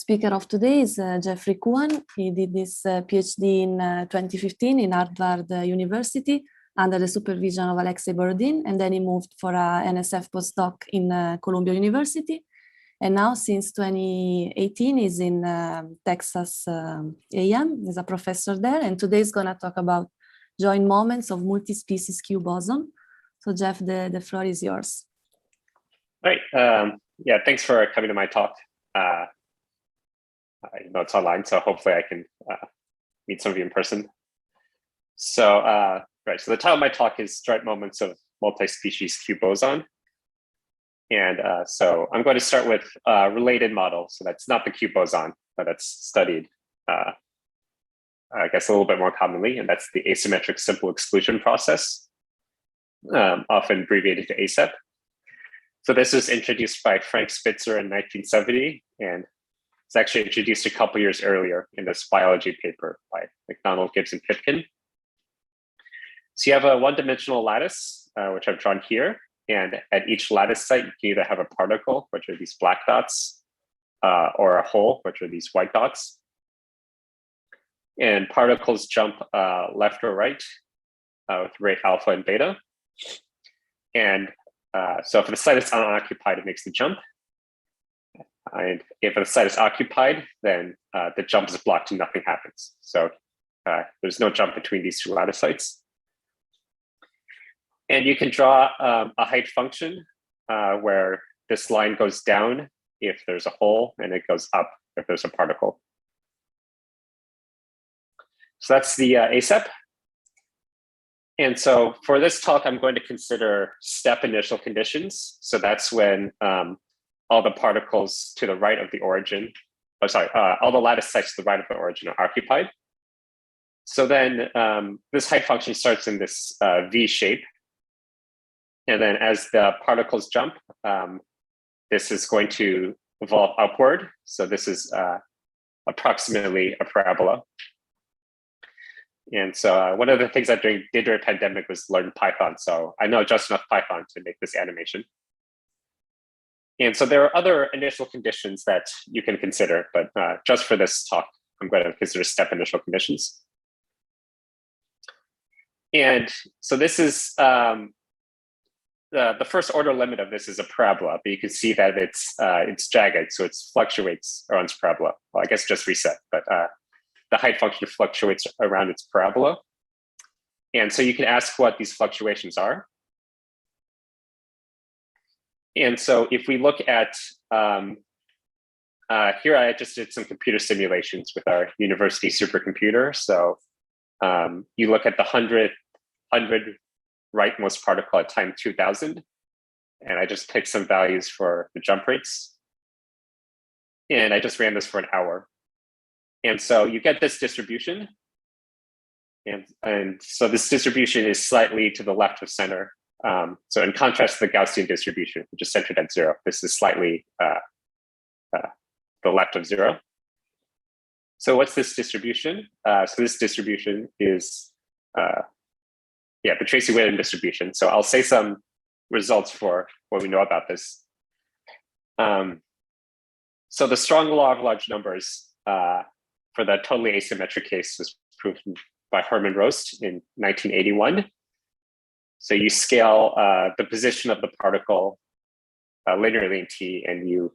speaker of today is Jeffrey Kuan. He did his PhD in 2015 in Harvard University under the supervision of Alexei Borodin, and then he moved for a NSF postdoc in Columbia University. And now since 2018, he's in Texas A&M, he's a professor there, and today he's gonna talk about joint moments of multi-species q-Boson. So Jeff, the floor is yours. All right, yeah, thanks for coming to my talk. I know it's online, so hopefully I can meet some of you in person. So, right, so the title of my talk is Joint Moments of Multi-Species Q-Boson. And so I'm going to start with a related model. So that's not the Q-Boson, but that's studied, I guess, a little bit more commonly, and that's the asymmetric simple exclusion process, often abbreviated to ASEP. So this was introduced by Frank Spitzer in 1970, and it's actually introduced a couple years earlier in this biology paper by McDonald, Gibbs, and Pipkin. So you have a one-dimensional lattice, which I've drawn here, and at each lattice site, you can either have a particle, which are these black dots, or a hole, which are these white dots. And particles jump left or right with rate alpha and beta. And so if the site is unoccupied, it makes the jump. And if the site is occupied, then the jump is blocked and nothing happens. So there's no jump between these two lattice sites. And you can draw a height function where this line goes down if there's a hole and it goes up if there's a particle. So that's the ASEP. And so for this talk, I'm going to consider step initial conditions. So that's when all the particles to the right of the origin, all the lattice sites to the right of the origin are occupied. So then this height function starts in this V shape. And then as the particles jump, this is going to evolve upward. So this is approximately a parabola. And so one of the things I did during pandemic was learn Python. So I know just enough Python to make this animation. And so there are other initial conditions that you can consider, but just for this talk, I'm going to consider step initial conditions. And so this is, the first order limit of this is a parabola, but you can see that it's jagged, so it fluctuates around its parabola. Well, I guess just reset, but the height function fluctuates around its parabola. And so you can ask what these fluctuations are. And so if we look at, here I just did some computer simulations with our university supercomputer. So you look at the 100 rightmost particle at time 2000, and I just picked some values for the jump rates. And I just ran this for an hour. And so you get this distribution. And so this distribution is slightly to the left of center. So in contrast to the Gaussian distribution, which is centered at 0, this is slightly the left of 0. So what's this distribution? So this distribution is, the Tracy-Whittem distribution. So I'll say some results for what we know about this. So the strong law of large numbers for the totally asymmetric case was proved by Hermann Rost in 1981. So you scale the position of the particle linearly in t, and you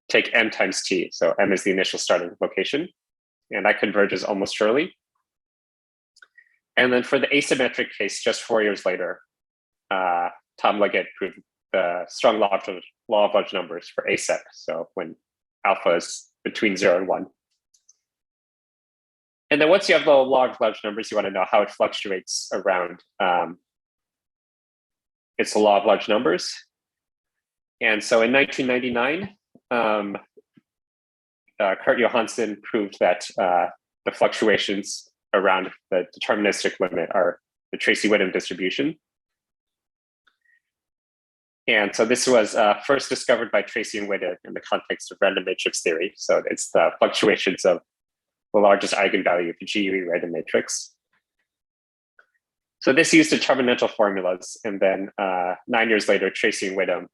take m times t. So m is the initial starting location, and that converges almost surely. And then for the asymmetric case, just 4 years later, Tom Leggett proved the strong law of large numbers for ASEP. So when alpha is between 0 and 1. And then once you have the law of large numbers, you want to know how it fluctuates around it's the law of large numbers. And so in 1999, Kurt Johansson proved that the fluctuations around the deterministic limit are the Tracy-Whittem distribution. And so this was first discovered by Tracy and Whittem in the context of random matrix theory. So it's the fluctuations of the largest eigenvalue of the GUE random matrix. So this used determinantal formulas. And then 9 years later, Tracy and Whittem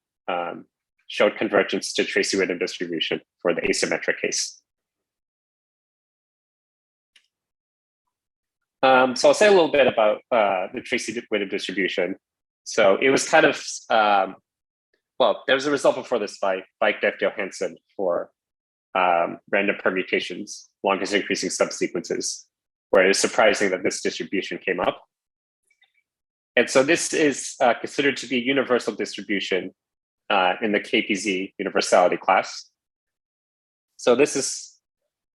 showed convergence to Tracy-Widom distribution for the asymmetric case. So I'll say a little bit about the Tracy-Widom distribution. So it was kind of, well, there was a result before this by Deft-Johansen for random permutations, longest increasing subsequences, where it is surprising that this distribution came up. And so this is considered to be a universal distribution in the KPZ universality class. So this is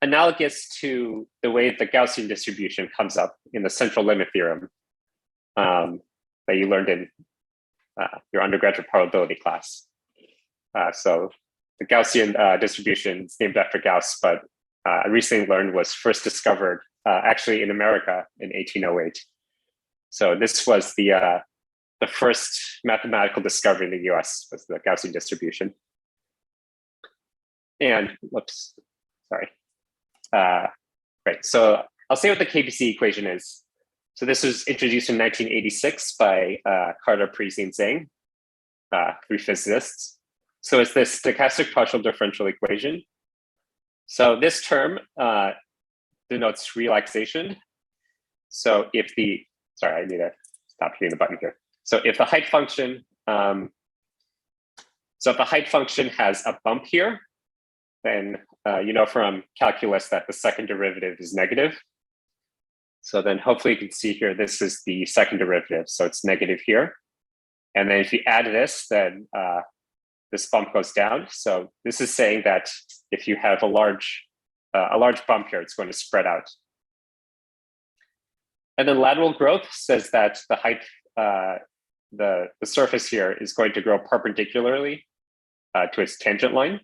analogous to the way the Gaussian distribution comes up in the central limit theorem that you learned in your undergraduate probability class. So the Gaussian distribution is named after Gauss, but I recently learned was first discovered actually in America in 1808. So this was the first mathematical discovery in the US, was the Gaussian distribution. And whoops, sorry. Right, so I'll say what the Kbc equation is. So this was introduced in 1986 by Kardar Parisi Zhang, three physicists. So it's this stochastic partial differential equation. So this term denotes relaxation. So if the, sorry, I need to stop hitting the button here. So if the height function, so if the height function has a bump here, then you know from calculus that the second derivative is negative. So then hopefully you can see here, this is the second derivative. So it's negative here. And then if you add this, then this bump goes down. So this is saying that if you have a large bump here, it's going to spread out. And then lateral growth says that the height, the surface here is going to grow perpendicularly to its tangent line.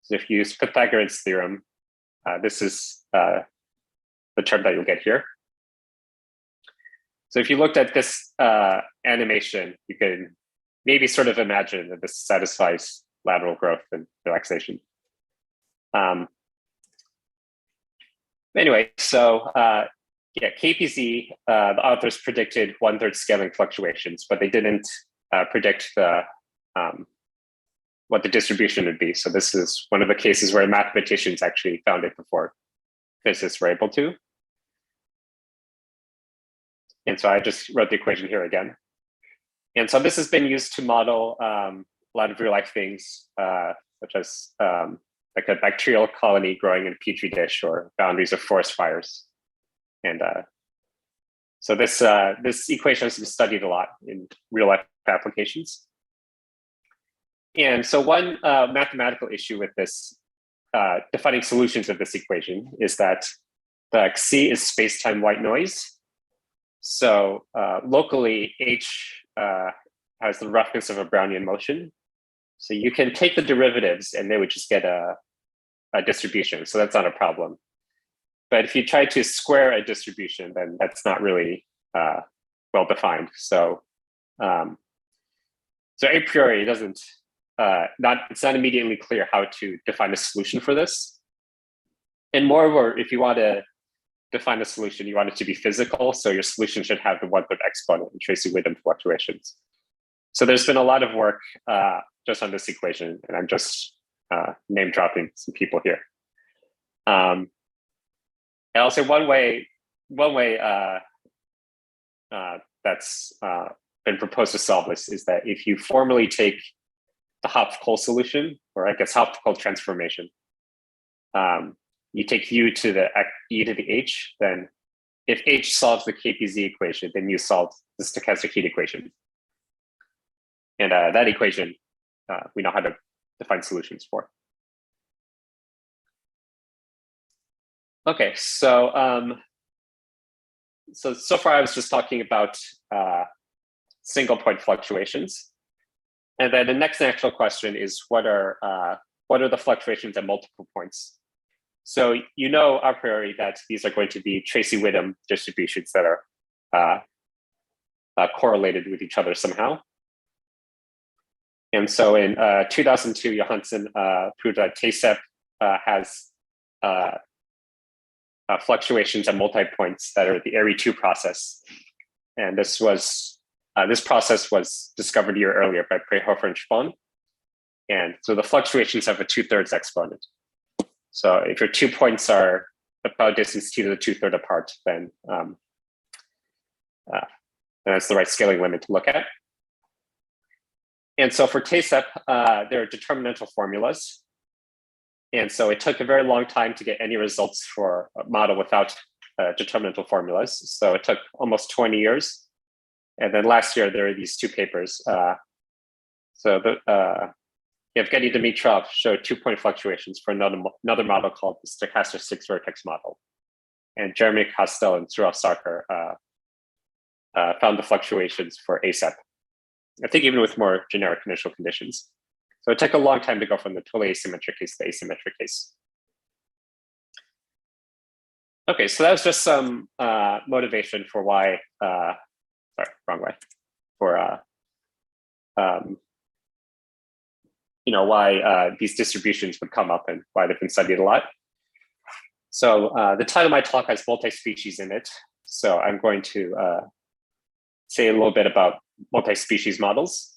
So if you use Pythagoras theorem, this is the term that you'll get here. So if you looked at this animation, you can maybe sort of imagine that this satisfies lateral growth and relaxation. Anyway, so yeah, KPZ, the authors predicted 1/3 scaling fluctuations, but they didn't predict the what the distribution would be. So this is one of the cases where mathematicians actually found it before physicists were able to. And so I just wrote the equation here again. And so this has been used to model a lot of real life things, such as like a bacterial colony growing in a petri dish or boundaries of forest fires. And so this equation has been studied a lot in real life applications. And so one mathematical issue with this, defining solutions of this equation, is that the C is space-time white noise. So locally, H has the roughness of a Brownian motion. So you can take the derivatives and they would just get a distribution. So that's not a problem. But if you try to square a distribution, then that's not really well defined. So so a priori, it doesn't it's not immediately clear how to define a solution for this. And moreover, if you want to define a solution, you want it to be physical. So your solution should have the 1/3 exponent in Tracy-Widom fluctuations. So there's been a lot of work just on this equation, and I'm just name dropping some people here. And I'll say one way that's been proposed to solve this is that if you formally take the Hopf-Kohl solution, or I guess Hopf-Kohl transformation, you take u to the e to the h, then if h solves the KPZ equation, then you solve the stochastic heat equation. And that equation, we know how to define solutions for. Okay, so so far I was just talking about single point fluctuations. And then the next natural question is what are the fluctuations at multiple points? So you know a priori that these are going to be Tracy-Widom distributions that are correlated with each other somehow. And so in 2002, Johansen proved that ASEP has fluctuations at multi-points that are the Airy-2 process. And this process was discovered a year earlier by Prehofer and Spohn. And so the fluctuations have a 2/3 exponent. So if your 2 points are about distance t to the 2/3 apart, then that's the right scaling limit to look at. And so for TASEP, there are determinantal formulas. And so it took a very long time to get any results for a model without determinantal formulas. So it took almost 20 years. And then last year, there are these two papers. Yevgeny Dimitrov showed 2-point fluctuations for another model called the Stochastic 6-vertex model. And Jeremy Costel and Surov Sarkar found the fluctuations for ASEP. I think even with more generic initial conditions. So it took a long time to go from the totally asymmetric case to the asymmetric case. Okay, so that was just some motivation for why, sorry, wrong way, for why these distributions would come up and why they've been studied a lot. So the title of my talk has multi-species in it. So I'm going to say a little bit about multi-species models.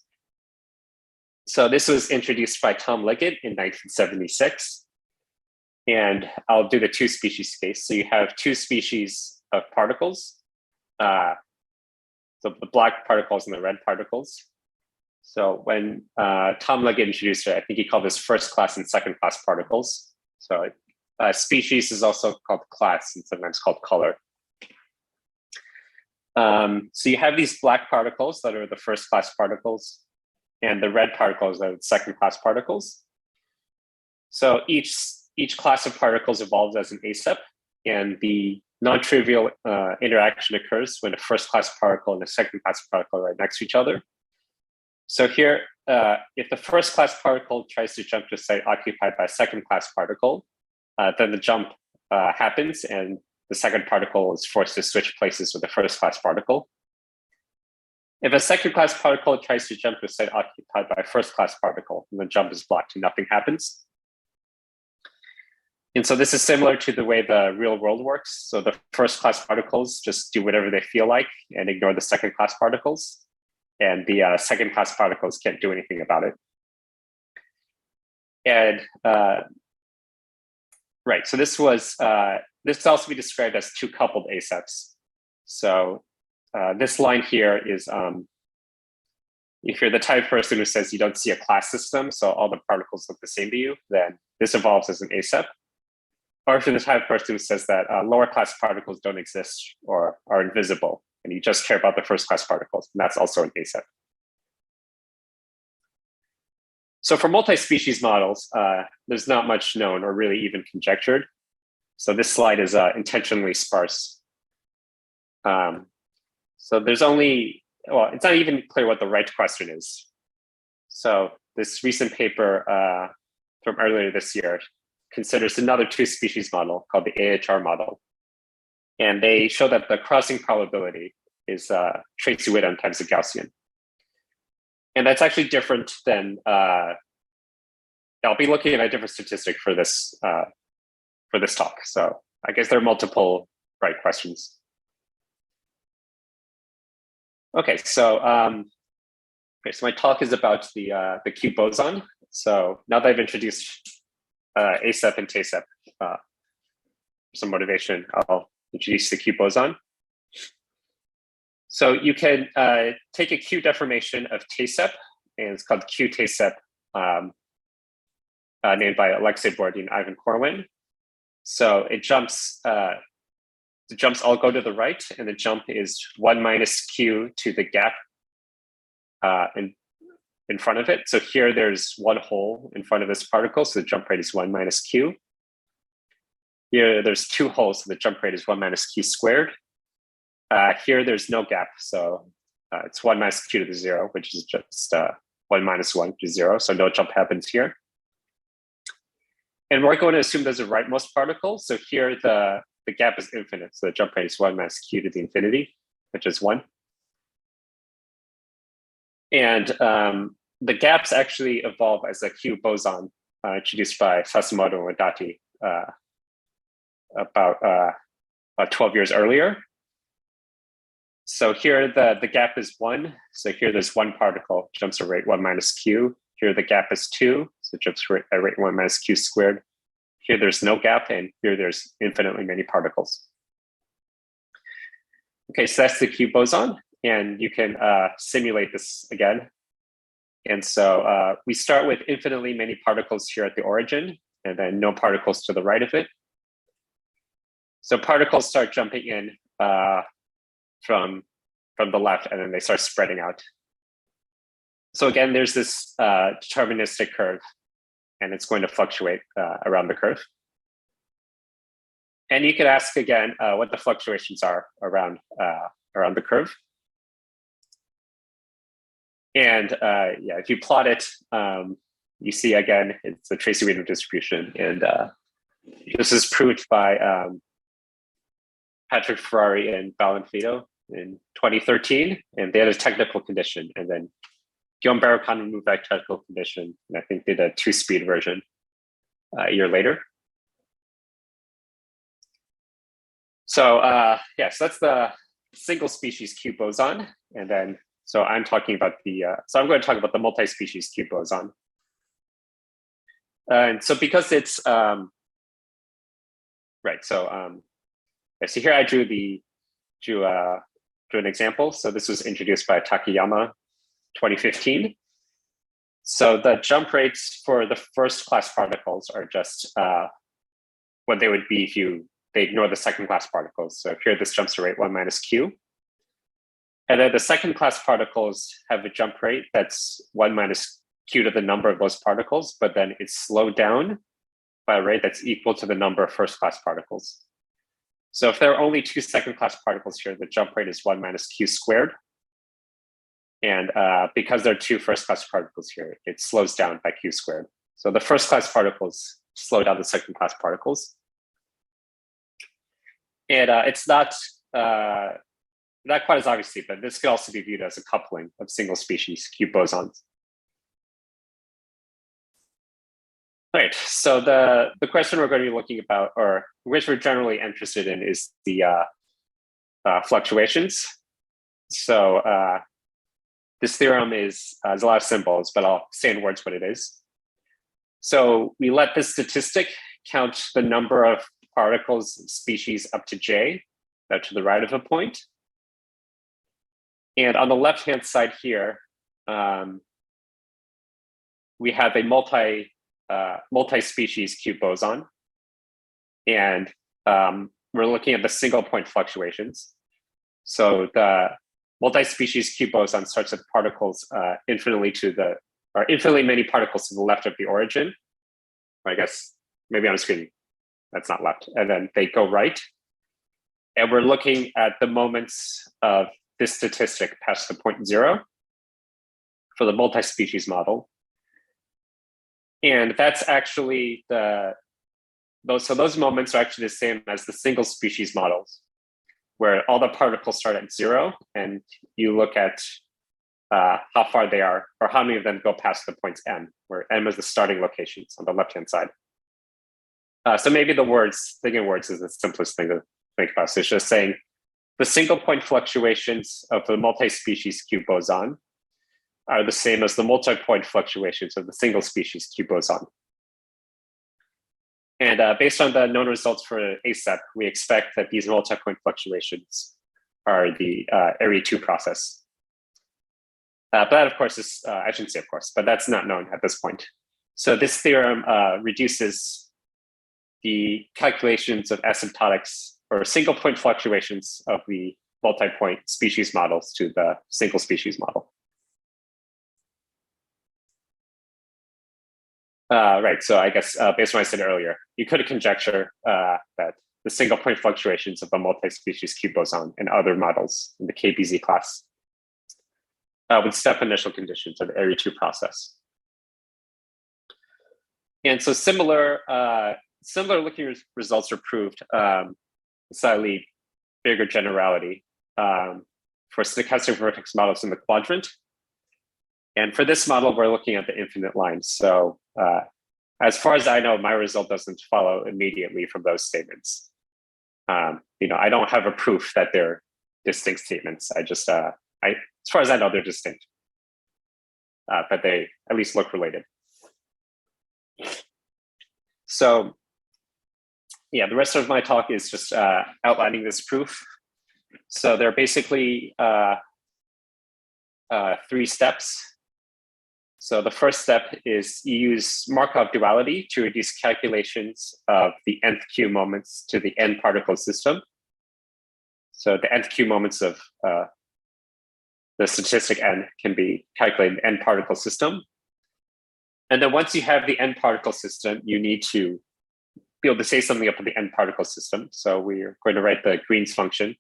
So this was introduced by Tom Liggett in 1976. And I'll do the 2-species case. So you have 2 species of particles. So the black particles and the red particles. So when Tom Liggett introduced it, I think he called this first-class and second-class particles. So species is also called class and sometimes called color. So you have these black particles that are the first-class particles, and the red particles that are the second-class particles. So each class of particles evolves as an ASEP, and the non-trivial interaction occurs when a first-class particle and a second-class particle are right next to each other. So here, if the first-class particle tries to jump to a site occupied by a second-class particle, then the jump happens, and the second particle is forced to switch places with the first-class particle. If a second-class particle tries to jump to a site occupied by a first-class particle, and the jump is blocked and nothing happens. And so this is similar to the way the real world works. So the first-class particles just do whatever they feel like and ignore the second-class particles. And the second-class particles can't do anything about it. And right, so this was, this could also be described as 2 coupled ASEPs. So this line here is, if you're the type of person who says you don't see a class system, so all the particles look the same to you, then this evolves as an ASEP. Or if you're the type of person who says that lower class particles don't exist or are invisible, and you just care about the first class particles, and that's also an ASEP. So for multi-species models, there's not much known or really even conjectured. So this slide is intentionally sparse. So there's only, well, it's not even clear what the right question is. So this recent paper from earlier this year considers another 2-species model called the AHR model. And they show that the crossing probability is Tracy times the Gaussian. And that's actually different than, I'll be looking at a different statistic for this talk. So I guess there are multiple right questions. Okay, so so my talk is about the q-Boson. So now that I've introduced ASEP and TASEP, for some motivation, I'll introduce the q-Boson. So you can take a Q deformation of TASEP, and it's called q-TASEP, named by Alexei Borodin and Ivan Corwin. So it jumps, the jumps all go to the right, and the jump is 1 minus Q to the gap in front of it. So here there's one hole in front of this particle, so the jump rate is 1 minus Q. Here there's 2 holes, so the jump rate is 1 minus Q squared. Here there's no gap, so it's 1 minus Q to the 0, which is just 1 minus 1 to 0, so no jump happens here. And we're going to assume there's a rightmost particle. So here the gap is infinite, so the jump rate is 1 minus Q to the infinity, which is 1. And the gaps actually evolve as a q-Boson introduced by Sasimoto and Wadati about 12 years earlier. So here the gap is 1. So here there's 1 particle, jumps at rate 1 minus Q. here the gap is 2, so it jumps at rate 1 minus q squared. Here there's no gap, and here there's infinitely many particles. Okay, so that's the q-Boson, and you can simulate this again. And so we start with infinitely many particles here at the origin, and then no particles to the right of it. So particles start jumping in from the left, and then they start spreading out. So again, there's this deterministic curve, and it's going to fluctuate around the curve. And you could ask again what the fluctuations are around the curve. And yeah, if you plot it, you see again, it's the Tracy distribution. And this is proved by Patrick Ferrari and Balanfido in 2013. And they had a technical condition. And then Guillaume Barracon removed that technical condition, and I think did a 2-speed version a year later. So yeah, so that's the single species q-Boson. And then, so I'm talking about the, so I'm going to talk about the multi-species q-Boson. And so because it's, right, so, so here I drew an example. So this was introduced by Takayama, 2015. So the jump rates for the first class particles are just what they would be if they ignore the second class particles. So here this jumps to rate 1 minus q. And then the second class particles have a jump rate that's 1 minus q to the number of those particles, but then it's slowed down by a rate that's equal to the number of first class particles. So if there are only 2 second class particles here, the jump rate is 1 minus q squared. And because there are 2 first class particles here, it slows down by q squared. So the first class particles slow down the second class particles. And it's not quite as obviously, but this could also be viewed as a coupling of single species q-Bosons. Right, so the question we're going to be looking about, or which we're generally interested in, is the fluctuations. So this theorem has a lot of symbols, but I'll say in words what it is. So we let the statistic count the number of particles species up to j, out to the right of a point. And on the left-hand side here, we have a multi-species q-Boson. And we're looking at the single point fluctuations. So the multi-species q-Boson starts with particles infinitely many particles to the left of the origin. I guess maybe on the screen, that's not left. And then they go right. And we're looking at the moments of this statistic past the point 0 for the multi-species model. And that's actually those moments are actually the same as the single species models, where all the particles start at 0, and you look at how far they are, or how many of them go past the points m, where m is the starting locations on the left-hand side. So maybe thinking in words is the simplest thing to think about. So it's just saying the single point fluctuations of the multi-species q-Boson are the same as the multi-point fluctuations of the single species q-Boson. And based on the known results for ASEP, we expect that these multi-point fluctuations are the ARE2 process. But that, of course, is, I shouldn't say of course, but that's not known at this point. So this theorem reduces the calculations of asymptotics or single point fluctuations of the multi-point species models to the single species model. Right, so I guess based on what I said earlier, you could conjecture that the single point fluctuations of a multi-species q-Boson and other models in the Kbc class would step initial conditions of the ARE2 process. And so similar looking results are proved, slightly bigger generality for stochastic vertex models in the quadrant. And for this model, we're looking at the infinite lines. So as far as I know, my result doesn't follow immediately from those statements. I don't have a proof that they're distinct statements. I just, as far as I know, they're distinct. but they at least look related. So yeah, the rest of my talk is just outlining this proof. So there are basically 3 steps. So the first step is you use Markup duality to reduce calculations of the nth q moments to the n particle system. So the nth q moments of the statistic n can be calculated in n particle system. And then once you have the n particle system, you need to be able to say something up to the n particle system. So we're going to write the Green's function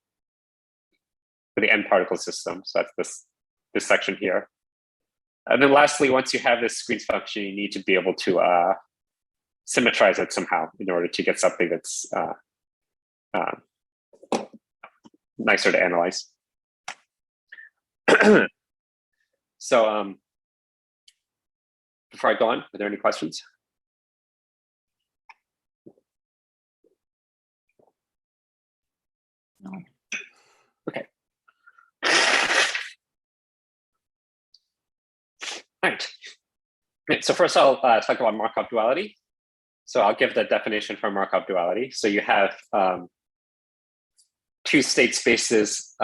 for the n particle system. So that's this section here. And then lastly, once you have this Green's function, you need to be able to symmetrize it somehow in order to get something that's nicer to analyze. So before I go on, are there any questions? No. Okay. All right. So first I'll talk about Markup duality. So I'll give the definition for Markup duality. So you have 2 state spaces,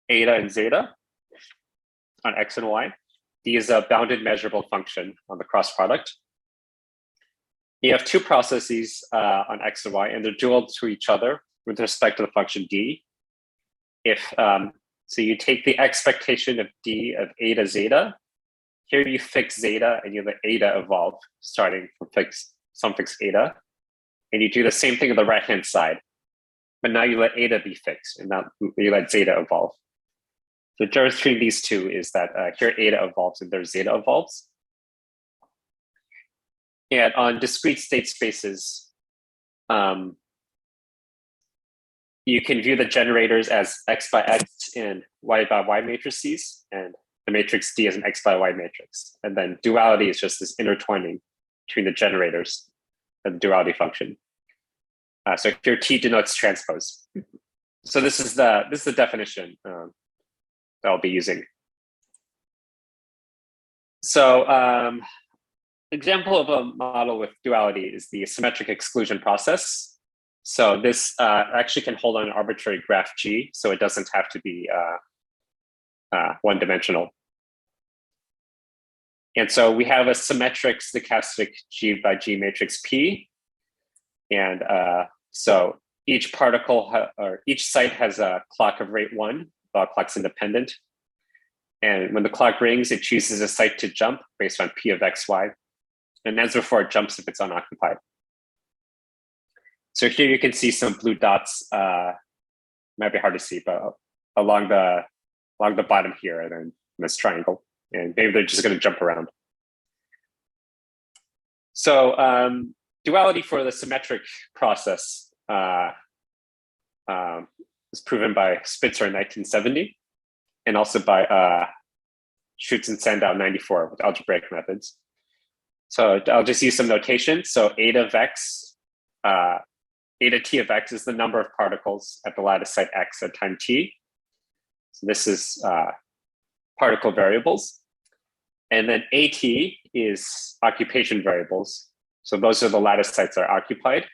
eta and zeta on x and y. D is a bounded measurable function on the cross product. You have 2 processes on x and y, and they're dual to each other with respect to the function d. If so, you take the expectation of d of eta zeta. Here you fix zeta, and you let eta evolve, starting from some fixed eta. And you do the same thing on the right-hand side, but now you let eta be fixed, and now you let zeta evolve. The difference between these 2 is that here eta evolves and there zeta evolves. And on discrete state spaces, you can view the generators as x by x and y by y matrices, and the matrix D is an x by y matrix. And then duality is just this intertwining between the generators and the duality function. So here T denotes transpose. So this is the definition that I'll be using. So example of a model with duality is the symmetric exclusion process. So this actually can hold on an arbitrary graph G, so it doesn't have to be one-dimensional. And so we have a symmetric stochastic G by G matrix P. And so each particle or each site has a clock of rate 1, while clock's independent. And when the clock rings, it chooses a site to jump based on P of X, Y. And as before, it jumps if it's unoccupied. So here you can see some blue dots, might be hard to see, but along the bottom here, and then this triangle. And maybe they're just going to jump around. So duality for the symmetric process was proven by Spitzer in 1970, and also by Schutz and Sandow in 94 with algebraic methods. So I'll just use some notation. So eta of x, eta t of x is the number of particles at the lattice site x at time t. So this is particle variables. And then at is occupation variables. So those are the lattice sites that are occupied.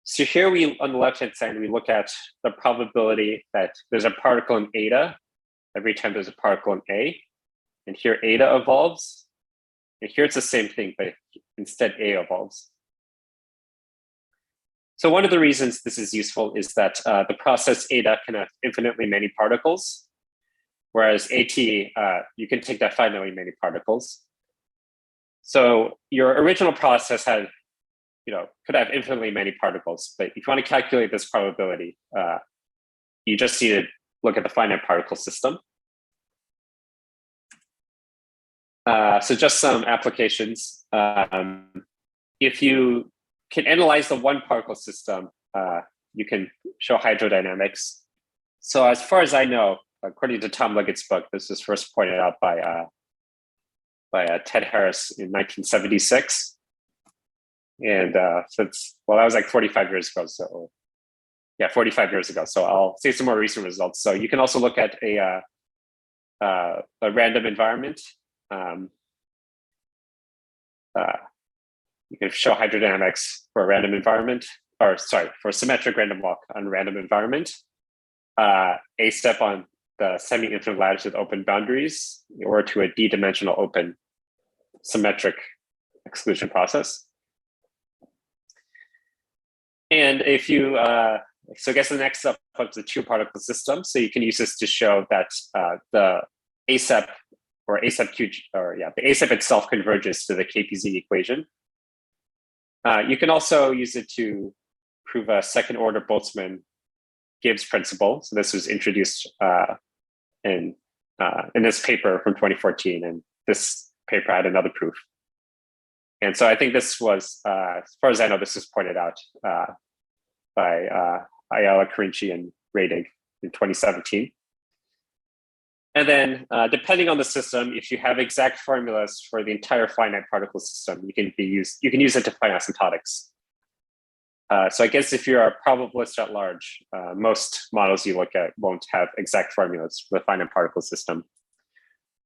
So here on the left-hand side, we look at the probability that there's a particle in eta every time there's a particle in A. And here eta evolves. And here it's the same thing, but instead A evolves. So one of the reasons this is useful is that the process eta can have infinitely many particles, whereas AT, you can take that finitely many particles. So your original process had, could have infinitely many particles, but if you want to calculate this probability, you just need to look at the finite particle system. So just some applications. If you can analyze the one particle system, you can show hydrodynamics. So as far as I know, according to Tom Liggett's book, this was first pointed out by Ted Harris in 1976. And so that was like 45 years ago. So yeah, 45 years ago. So I'll say some more recent results. So you can also look at a a random environment. You can show hydrodynamics for a random environment, or sorry, for a symmetric random walk on a random environment. ASEP on the semi-infinite lattice with open boundaries, or to a d-dimensional open symmetric exclusion process. And if you, so I guess the next step is the two-particle system. So you can use this to show that the ASEP or ASEP Q, or yeah, the ASEP itself converges to the Kbc equation. You can also use it to prove a second-order Boltzmann-Gibbs principle. So this was introduced in this paper from 2014, and this paper had another proof. And so I think this was, as far as I know, this was pointed out by Ayala, Carinci, and Radig in 2017. And then depending on the system, if you have exact formulas for the entire finite particle system, you can use it to find asymptotics. So I guess if you're a probabilist at large, most models you look at won't have exact formulas for the finite particle system.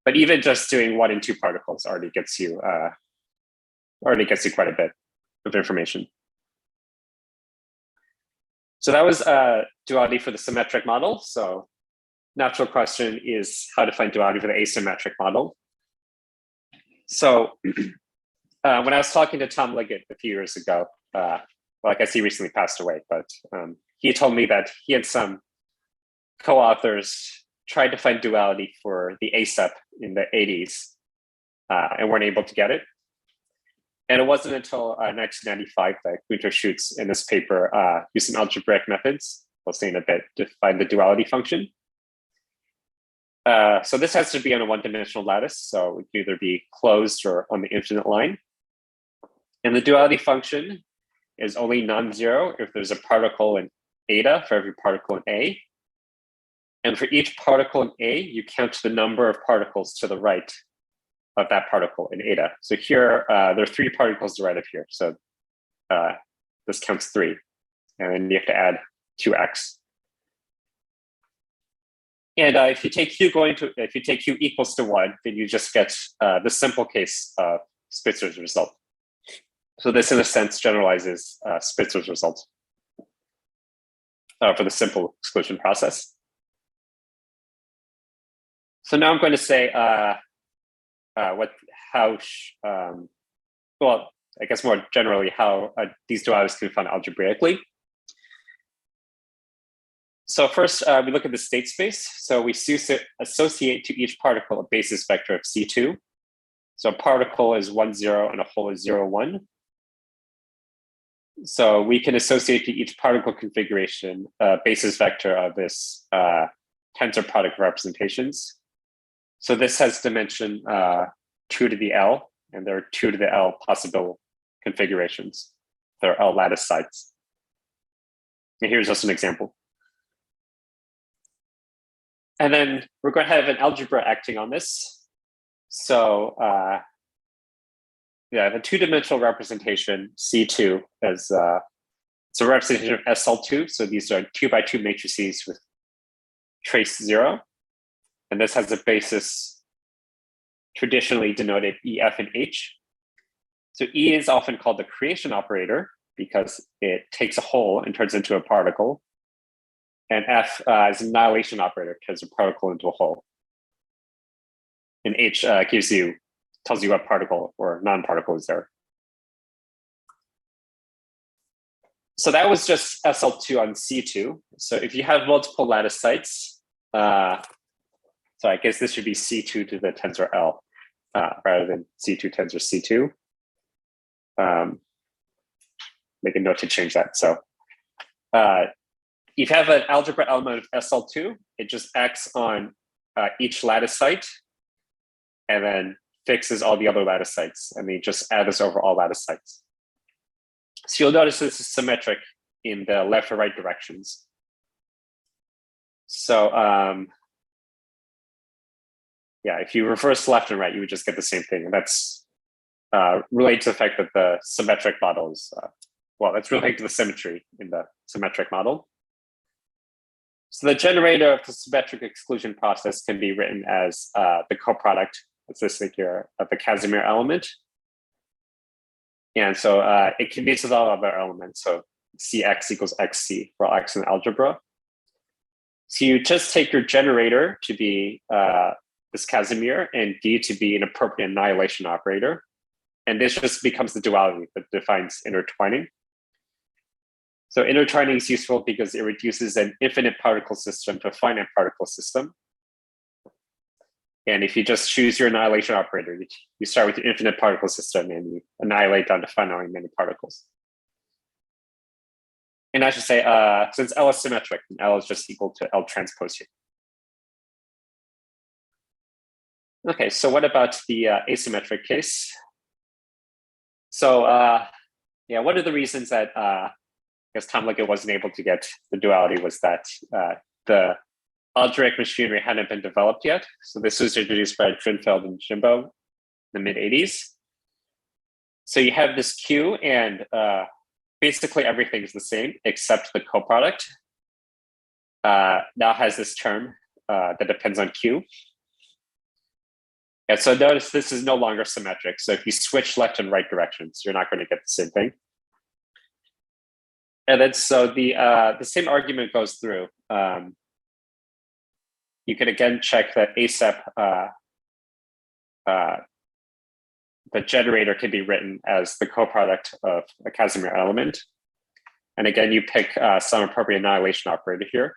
But even just doing 1 and 2 particles already gets you quite a bit of information. So that was duality for the symmetric model. So natural question is how to find duality for the asymmetric model. So when I was talking to Tom Liggett a few years ago, well, I guess he recently passed away, but he told me that he and some co-authors tried to find duality for the ASEP in the 80s and weren't able to get it. And it wasn't until 1995 that Günther Schütz in this paper using algebraic methods, I'll say in a bit, to find the duality function. So this has to be on a one-dimensional lattice, so it can either be closed or on the infinite line. And the duality function is only non-zero if there's a particle in eta for every particle in A. And for each particle in A, you count the number of particles to the right of that particle in eta. So here, there are 3 particles to the right of here. So this counts 3. And then you have to add 2x. And if you take q equals to 1, then you just get the simple case of Spitzer's result. So this, in a sense, generalizes Spitzer's result for the simple exclusion process. So now I'm going to say well, I guess more generally, how these dualities can be found algebraically. So first, we look at the state space. So we associate to each particle a basis vector of C2. So a particle is 1, 0, and a whole is 0, 1. So we can associate to each particle configuration a basis vector of this tensor product representations. So this has dimension 2 to the L, and there are 2 to the L possible configurations. There are L lattice sites. And here's just an example. And then we're going to have an algebra acting on this. So yeah, the 2-dimensional representation C2 is it's a representation of SL2. So these are 2x2 matrices with trace 0. And this has a basis traditionally denoted E, F, and H. So E is often called the creation operator because it takes a whole and turns into a particle. And F is an annihilation operator, turns a particle into a whole. And H tells you what particle or non-particle is there. So that was just SL2 on C2. So if you have multiple lattice sites, so I guess this should be C2 to the tensor L rather than C2 tensor C2. Make a note to change that. So if you have an algebra element of SL2, it just acts on each lattice site and then fixes all the other lattice sites. And then you just add this over all lattice sites. So you'll notice this is symmetric in the left or right directions. So yeah, if you reverse left and right, you would just get the same thing. And that's related to the fact that the symmetric model is, well, that's related to the symmetry in the symmetric model. So the generator of the symmetric exclusion process can be written as the coproduct, let's just think here, of the Casimir element. And so it can be with all other elements. So Cx equals xc for all x in algebra. So you just take your generator to be this Casimir and D to be an appropriate annihilation operator. And this just becomes the duality that defines intertwining. So intertwining is useful because it reduces an infinite particle system to a finite particle system. And if you just choose your annihilation operator, you start with your infinite particle system and you annihilate down to finitely many particles. And I should say, since L is symmetric, L is just equal to L transpose here. Okay, so what about the asymmetric case? So yeah, one of the reasons that I guess Tom Liggett wasn't able to get the duality was that the algebraic machinery hadn't been developed yet. So this was introduced by Drinfeld and Jimbo in the mid-'80s. So you have this Q, and basically everything is the same except the coproduct. Now has this term that depends on Q. And so notice this is no longer symmetric. So if you switch left and right directions, you're not going to get the same thing. And then so the same argument goes through. You can again check that ASEP, the generator can be written as the coproduct of a Casimir element. And again, you pick some appropriate annihilation operator here.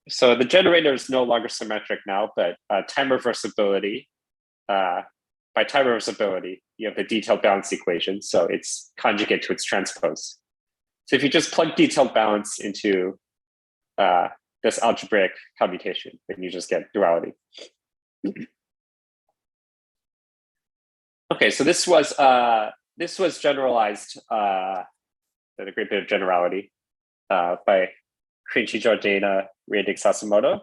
So the generator is no longer symmetric now, but time reversibility, by time reversibility, you have the detailed balance equation. So it's conjugate to its transpose. So if you just plug detailed balance into this algebraic commutation, then you just get duality. Okay, so this was generalized at a great bit of generality by Krinchi Jordana, Riedick Sasimoto.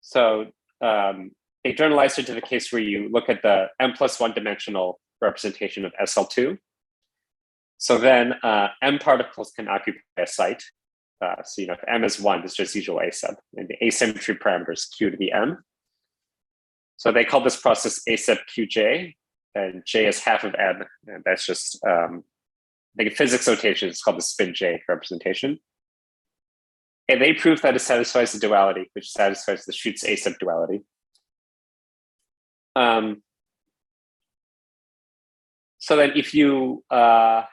So they generalized it to the case where you look at the m+1 dimensional representation of SL2. So then m particles can occupy a site. So if m is 1, it's just usual ASEP. And the asymmetry parameter is q to the m. So they call this process ASEP qj, and j is half of m. And that's just, like in physics notation, it's called the spin j representation. And they prove that it satisfies the duality, which satisfies the Schutz ASEP duality. So then if you, right,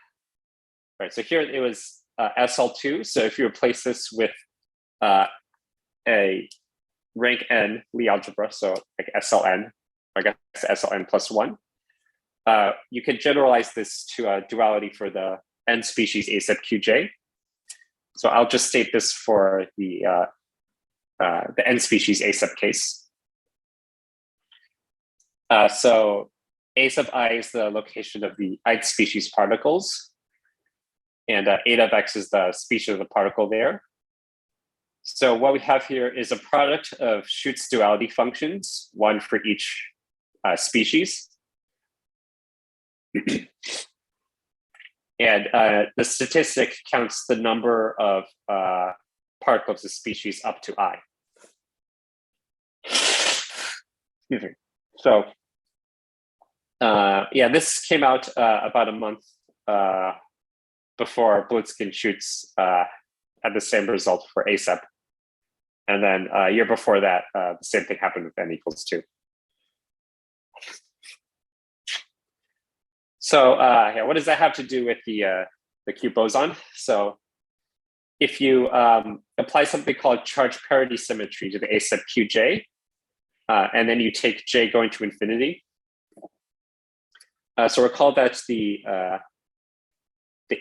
so here it was SL2. So if you replace this with a rank n Lie algebra, so like SLN, I guess SLN plus 1, you can generalize this to a duality for the n species ASEP qj. So I'll just state this for the n species ASEP case. So ASEP I is the location of the ith species particles, and eta of x is the species of the particle there. So what we have here is a product of Schutz duality functions, one for each species. And the statistic counts the number of particles of species up to I. Excuse me. So yeah, this came out about a month before Blitzky and Schutz had the same result for ASEP. And then a year before that, the same thing happened with n equals 2. So yeah, what does that have to do with the q-Boson? So if you apply something called charge parity symmetry to the ASEP qj, and then you take j going to infinity. So recall that the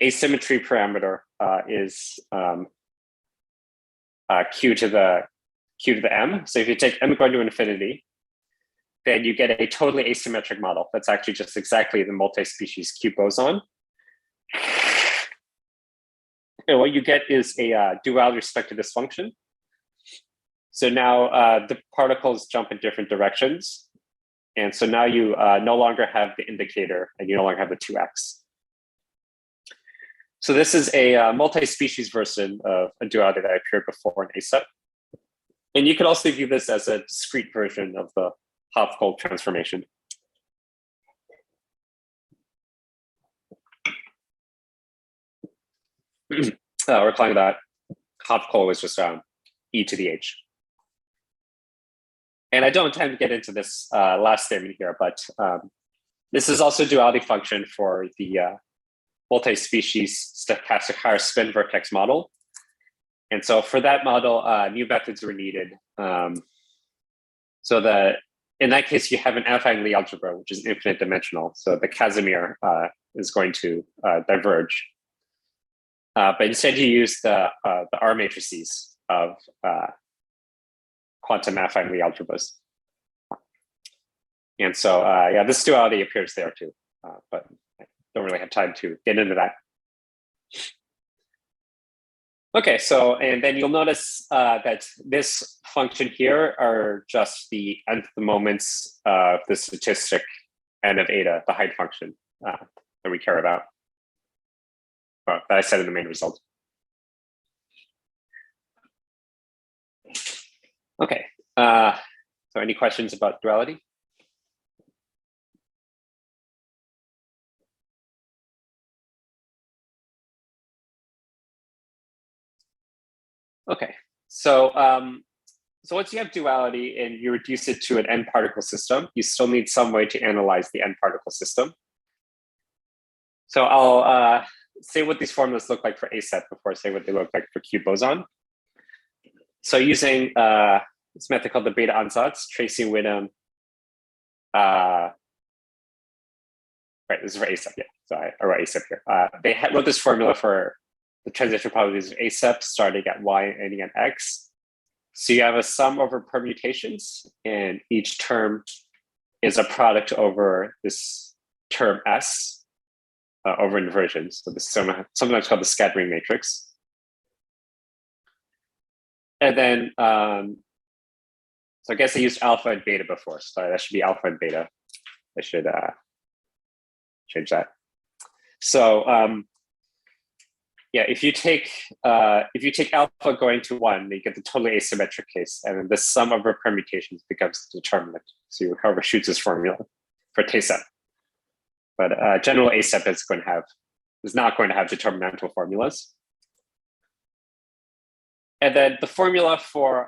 asymmetry parameter is q to the m. So if you take m going to infinity, then you get a totally asymmetric model. That's actually just exactly the multi-species q-Boson. And what you get is a duality with respect to this function. So now the particles jump in different directions. And so now you no longer have the indicator and you no longer have the 2x. So this is a multi-species version of a duality that appeared before in ASEP. And you could also view this as a discrete version of the Hopf-Kohl transformation. We're calling that Hopf-Kohl was just e to the h. And I don't intend to get into this last statement here, but this is also a duality function for the multi-species stochastic higher spin vertex model. And so for that model, new methods were needed. So that in that case, you have an affine Lie algebra, which is infinite dimensional. So the Casimir is going to diverge. But instead, you use the R matrices of quantum affine Lie algebras. And so, yeah, this duality appears there too, but I don't really have time to get into that. Okay, so, and then you'll notice that this function here are just the nth moments of the statistic n of eta, the height function that we care about, that I said in the main result. Okay, so any questions about duality? Okay, so so once you have duality and you reduce it to an n particle system, you still need some way to analyze the n particle system. So I'll say what these formulas look like for ASEP before I say what they look like for q-Boson. So using this method called the beta ansatz, Tracy and Whittam, right, this is for ASEP, yeah. So I wrote ASEP here. They wrote this formula for the transition probabilities of ASEP starting at y and ending at x. So you have a sum over permutations, and each term is a product over this term S over inversions. So this is sometimes called the scattering matrix. And then, so I guess I used alpha and beta before. So that should be alpha and beta. I should change that. So yeah, if you take alpha going to 1, you get the totally asymmetric case, and then the sum of our permutations becomes the determinant. So you recover Schütz's formula for TASEP. But general ASEP is not going to have determinantal formulas. And then the formula for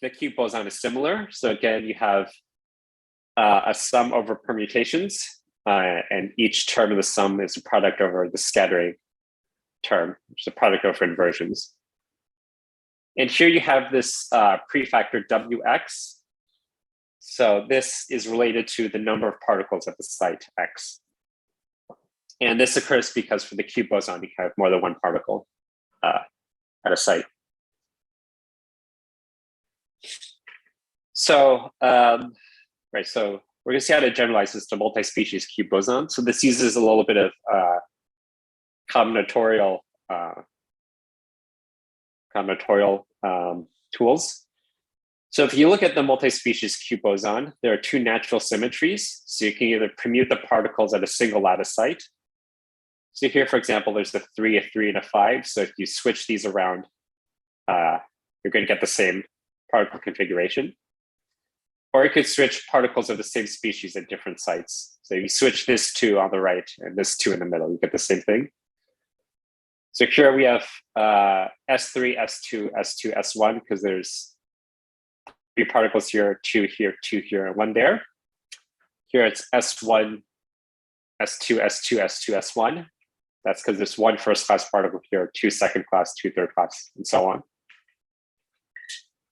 the q-Boson is similar. So again, you have a sum over permutations, and each term of the sum is a product over the scattering term, which is a product over inversions. And here you have this prefactor wx. So this is related to the number of particles at the site x. And this occurs because for the q-Boson, you have more than one particle at a site. So, right, so we're gonna see how to generalize this to multi-species q-Boson. So this uses a little bit of combinatorial tools. So if you look at the multi-species q-Boson, there are two natural symmetries. So you can either permute the particles at a single lattice site. So here, for example, there's the 3, a 3, and a 5. So if you switch these around, you're going to get the same particle configuration. Or you could switch particles of the same species at different sites. So if you switch this 2 on the right and this 2 in the middle, you get the same thing. So here we have S3, S2, S2, S1, because there's 3 particles here, 2 here, 2 here, and 1 there. Here it's S1, S2, S2, S2, S1. That's because there's 1 first class particle here, 2 second class, 2 third class, and so on.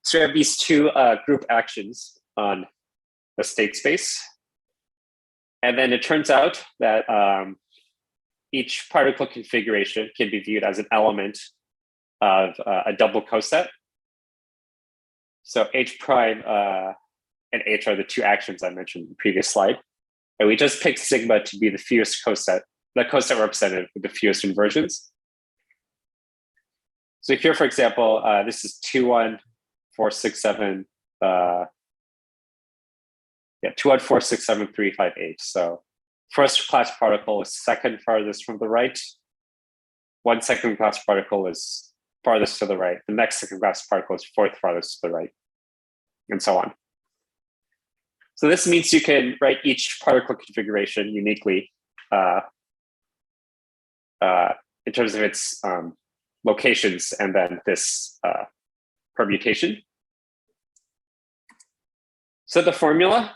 So we have these 2 group actions on the state space. And then it turns out that each particle configuration can be viewed as an element of a double coset. So H prime and H are the 2 actions I mentioned in the previous slide. And we just picked sigma to be the fewest coset, the coset representative with the fewest inversions. So here, for example, this is 2, 1, 4, 6, 7, 2, 1, 4, 6, 7, 3, 5, 8. So first class particle is second farthest from the right, one second class particle is farthest to the right, the next second class particle is fourth farthest to the right, and so on. So this means you can write each particle configuration uniquely in terms of its locations and then this permutation. So the formula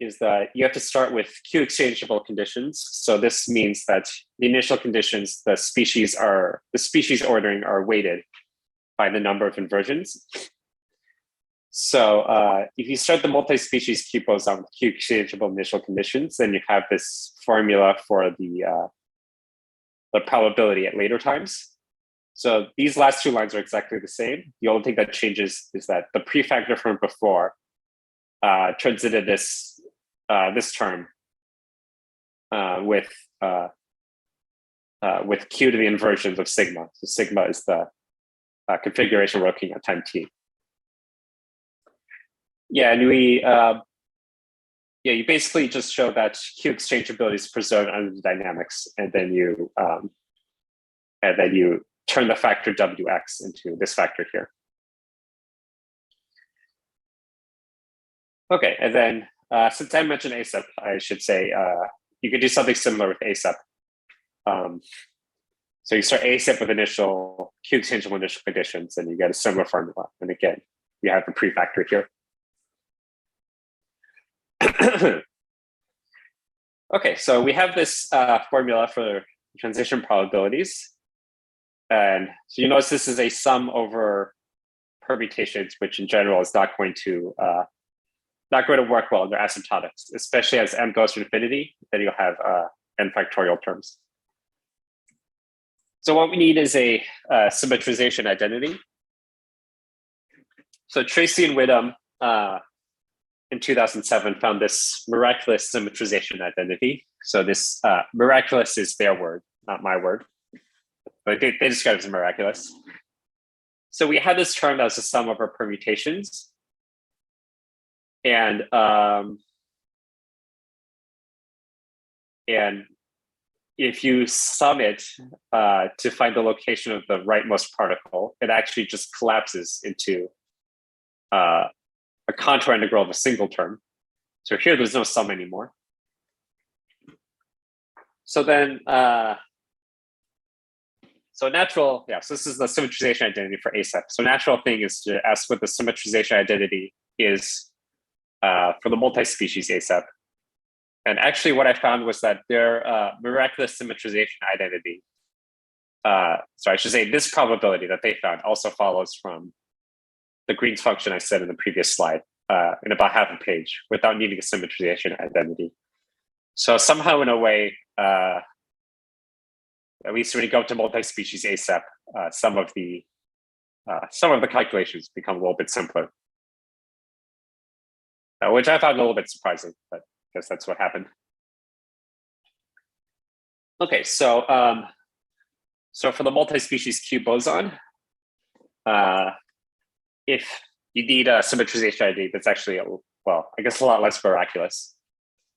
is that you have to start with q-exchangeable conditions. So this means that the initial conditions, the species ordering are weighted by the number of inversions. So if you start the multi-species q-Boson with q-exchangeable initial conditions, then you have this formula for the probability at later times. So these last two lines are exactly the same. The only thing that changes is that the prefactor from before turns into this term with q to the inversions of sigma. So sigma is the configuration we're looking at time t. Yeah, and you basically just show that q exchangeability is preserved under the dynamics, and then you turn the factor wx into this factor here. Okay, and then since I mentioned ASEP, I should say you could do something similar with ASEP. So you start ASEP with initial q-exchangeable initial conditions, and you get a similar formula. And again, you have the prefactor here. Okay, so we have this formula for transition probabilities. And so you notice this is a sum over permutations, which in general is not going to work well under asymptotics, especially as m goes to infinity, then you'll have n factorial terms. So what we need is a symmetrization identity. So Tracy and Whittam in 2007 found this miraculous symmetrization identity. So this miraculous is their word, not my word, but they describe it as miraculous. So we had this term as a sum of our permutations. And if you sum it to find the location of the rightmost particle, it actually just collapses into a contour integral of a single term. So here there's no sum anymore. So then, so this is the symmetrization identity for ASEP. So natural thing is to ask what the symmetrization identity is for the multi-species ASEP. And actually what I found was that their miraculous symmetrization identity, I should say this probability that they found also follows from the Green's function I said in the previous slide in about half a page without needing a symmetrization identity. So somehow in a way, at least when you go to multi-species ASEP, some of the calculations become a little bit simpler, which I found a little bit surprising, but I guess that's what happened. Okay, so for the multi-species q-Boson, if you need a symmetrization identity, that's actually, well, I guess a lot less miraculous.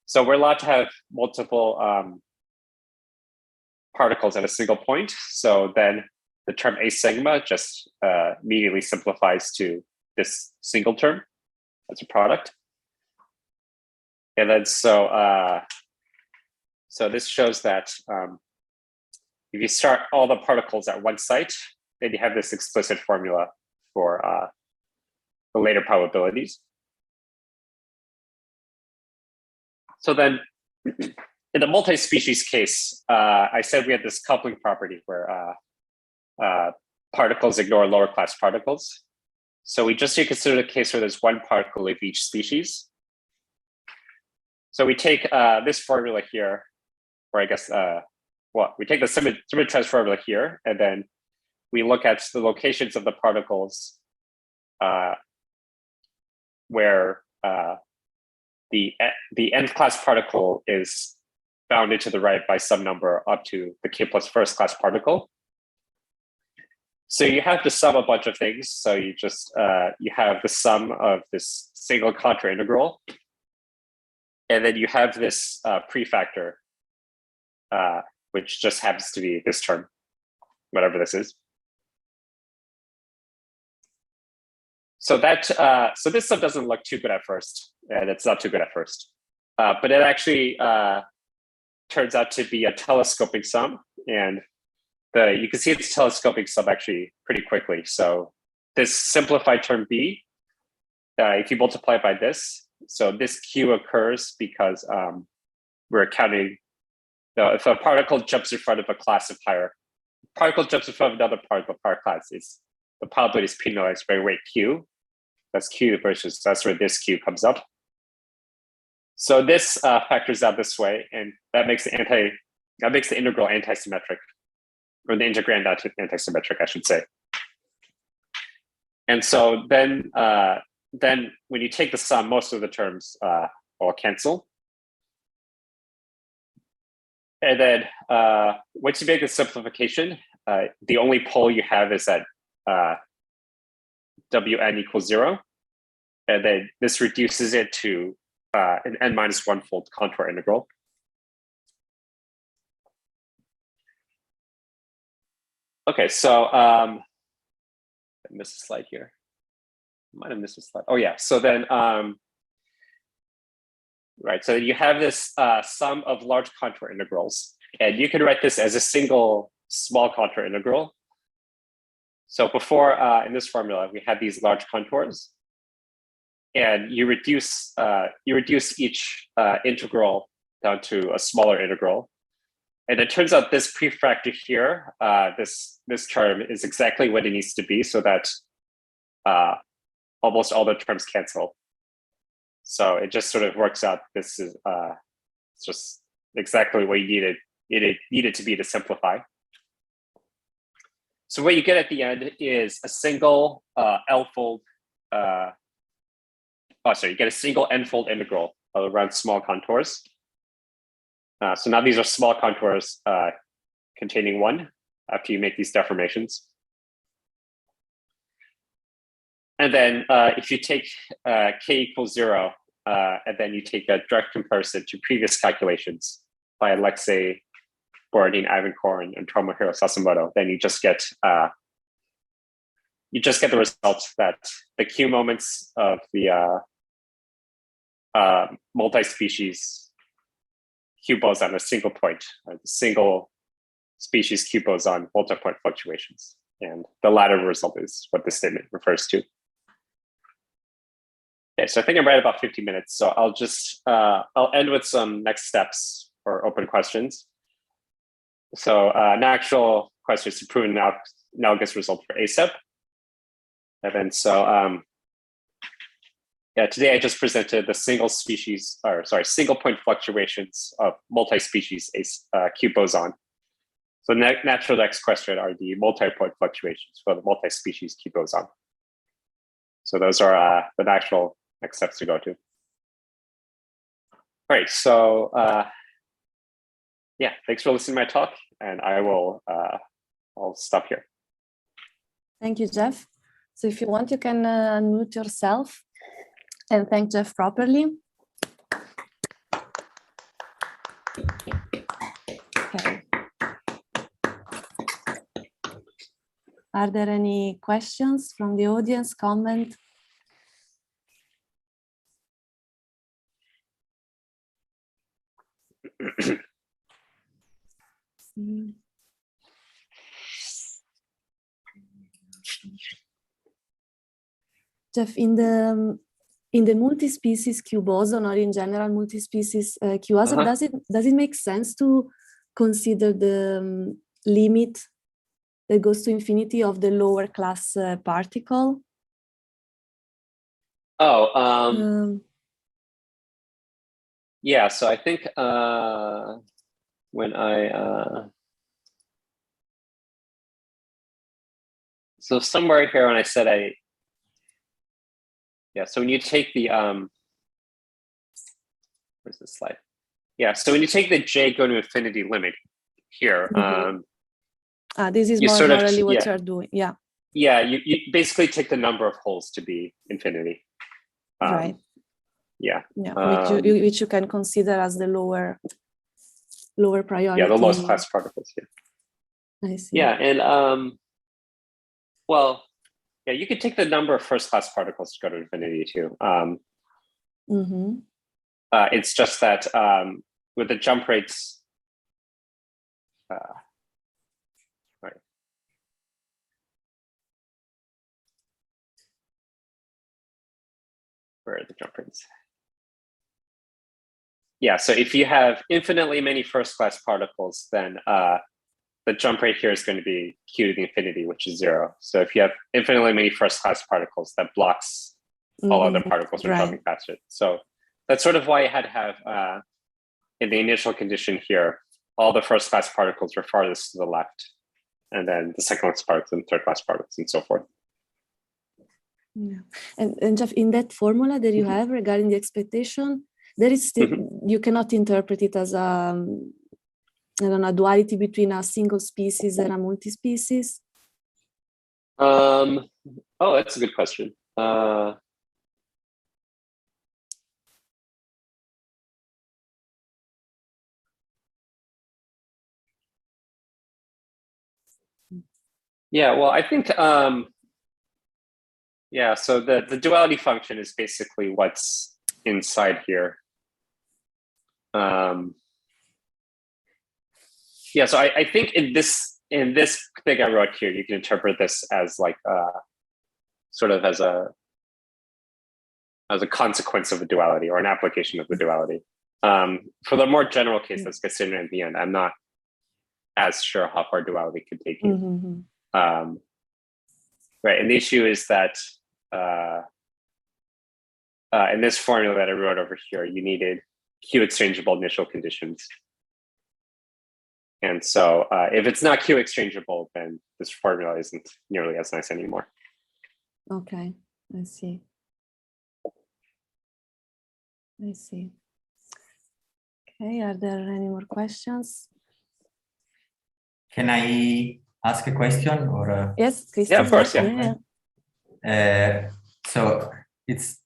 So we're allowed to have multiple particles at a single point. So then the term a sigma just immediately simplifies to this single term as a product. And then so this shows that if you start all the particles at one site, then you have this explicit formula for the later probabilities. So then in the multi-species case, I said we had this coupling property where particles ignore lower class particles. So we just need to consider the case where there's one particle of each species. So we take this formula here, or I guess, we take the symmetrized formula here, and then we look at the locations of the particles where the nth class particle is bounded to the right by some number up to the k plus first class particle. So you have to sum a bunch of things. So you just you have the sum of this single contour integral, and then you have this prefactor, which just happens to be this term. whatever this is. So that so this stuff doesn't look too good at first, and it's not too good at first, but it actually turns out to be a telescoping sum, and you can see it's telescoping sum actually pretty quickly. So this simplified term B, if you multiply it by this, so this Q occurs because we're counting, if a particle jumps in front of a class of higher, particle jumps in front of another particle of higher class, the probability is penalized by weight Q. That's Q versus, that's where this Q comes up. So this factors out this way, and that makes the integral anti-symmetric, or the integrand anti-symmetric, I should say. And so then when you take the sum, most of the terms all cancel. And then once you make the simplification, the only pole you have is that Wn equals 0. And then this reduces it to an n-1 fold contour integral. Okay, so I missed a slide here. I might have missed a slide. Oh yeah, so then, right, so you have this sum of large contour integrals, and you can write this as a single small contour integral. So before, in this formula, we had these large contours, and you reduce each integral down to a smaller integral. And it turns out this prefactor here, this term is exactly what it needs to be, so that almost all the terms cancel. So it just sort of works out. This is it's just exactly what you needed to be to simplify. So what you get at the end is a single L-fold. You get a single n-fold integral around small contours. So now these are small contours containing 1 after you make these deformations. And then if you take k equals 0, and then you take a direct comparison to previous calculations by Alexei, Borodin, Ivan Korn, and Tomohiro Sasimoto, then you just get the result that the Q moments of the multi-species q-Boson a single point, the single species q-Boson multi-point fluctuations. And the latter result is what this statement refers to. Okay, so I think I'm right about 50 minutes. So I'll just, I'll end with some next steps for open questions. So an actual question is to prove an analogous result for ASEP. And then so, yeah, today I just presented the single point fluctuations of multi-species q-Boson. So natural next question are the multi-point fluctuations for the multi-species q-Boson. So those are the natural next steps to go to. All right, so yeah, thanks for listening to my talk, and I'll stop here. Thank you, Jeff. So if you want, you can unmute yourself and thank Jeff properly. Okay. Are there any questions from the audience, comment? Jeff, in the multi-species q-Boson, or in general multi-species q-ASEP, does it make sense to consider the limit that goes to infinity of the lower class particle? Oh, yeah. So I think when so somewhere here when I said yeah, so when you take the, where's this slide? Yeah, so when you take the J go to infinity limit here, this is more morally what you're doing, yeah. Yeah, you basically take the number of holes to be infinity. Right. Yeah. Yeah, which you can consider as the lower priority. Yeah, the lowest class particles, yeah. I see. Yeah, and well, yeah, you could take the number of first-class particles to go to infinity too. It's just that with the jump rates, right. Where are the jump rates? Yeah, so if you have infinitely many first-class particles, then the jump rate here is going to be q to the infinity, which is 0. So if you have infinitely many first-class particles, that blocks all other particles from jumping past it. So that's sort of why I had to have, in the initial condition here, all the first-class particles were farthest to the left, and then the second-class particles and third-class particles, and so forth. Yeah. And Jeff, in that formula that you have regarding the expectation, there is still, you cannot interpret it as a, I don't know, duality between a single species and a multi-species? Oh, that's a good question. Yeah, well, I think, yeah, so the duality function is basically what's inside here. Yeah, so I think in this thing I wrote here, you can interpret this as like sort of as a consequence of the duality or an application of the duality. For the more general case that's considered in the end, I'm not as sure how far duality could take you. Right, and the issue is that in this formula that I wrote over here, you needed Q exchangeable initial conditions. And so if it's not Q exchangeable, then this formula isn't nearly as nice anymore. Okay, I see. I see. Okay, are there any more questions? Can I ask a question or? Yes, Christian. Yeah, of course, yeah. So it's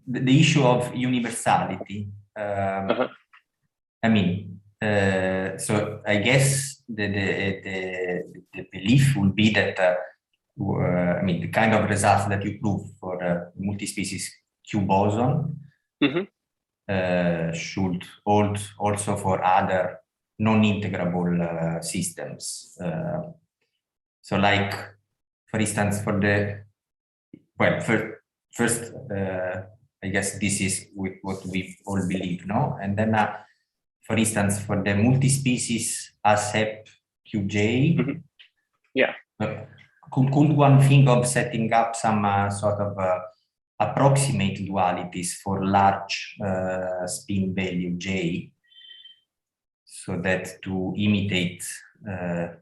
the issue of universality. I mean, so I guess the belief would be that I mean the kind of results that you prove for multi-species q-Boson should hold also for other non-integrable systems. So, like for instance, for the first, I guess this is what we all believe, no? And then, for instance, for the multi-species ASEP QJ, yeah, could one think of setting up some sort of approximate dualities for large spin value J, so that to imitate a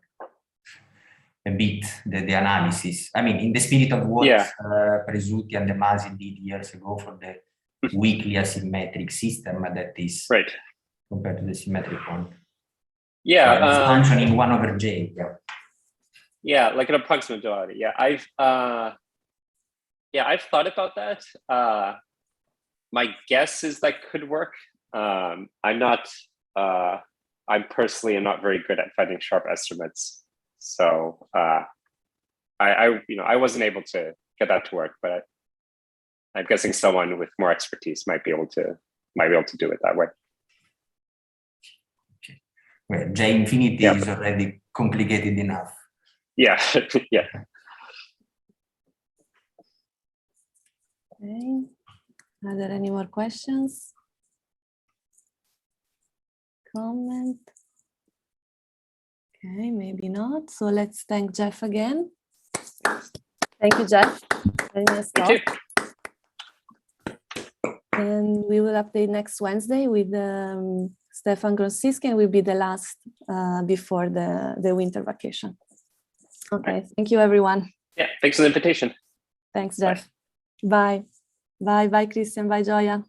bit the analysis? I mean, in the spirit of what Presutti and De Masi did years ago for the weakly asymmetric system that is right compared to the symmetric one. Yeah, so function in 1/J. Yeah. Yeah, like an approximate duality. Yeah, I've thought about that. My guess is that could work. I'm not. I personally am not very good at finding sharp estimates, so I wasn't able to get that to work. But I'm guessing someone with more expertise might be able to do it that way. Okay. Well, J infinity is already complicated enough. Yeah, yeah. Okay. Are there any more questions? Comment? Okay, maybe not. So let's thank Jeff again. Thank you, Jeff. Very nice talk. And we will update next Wednesday with Stefan Grosicki, and will be the last before the winter vacation. Okay, thank you, everyone. Yeah, thanks for the invitation. Thanks, Jeff. Bye. Bye, Christian. Bye, Gioia.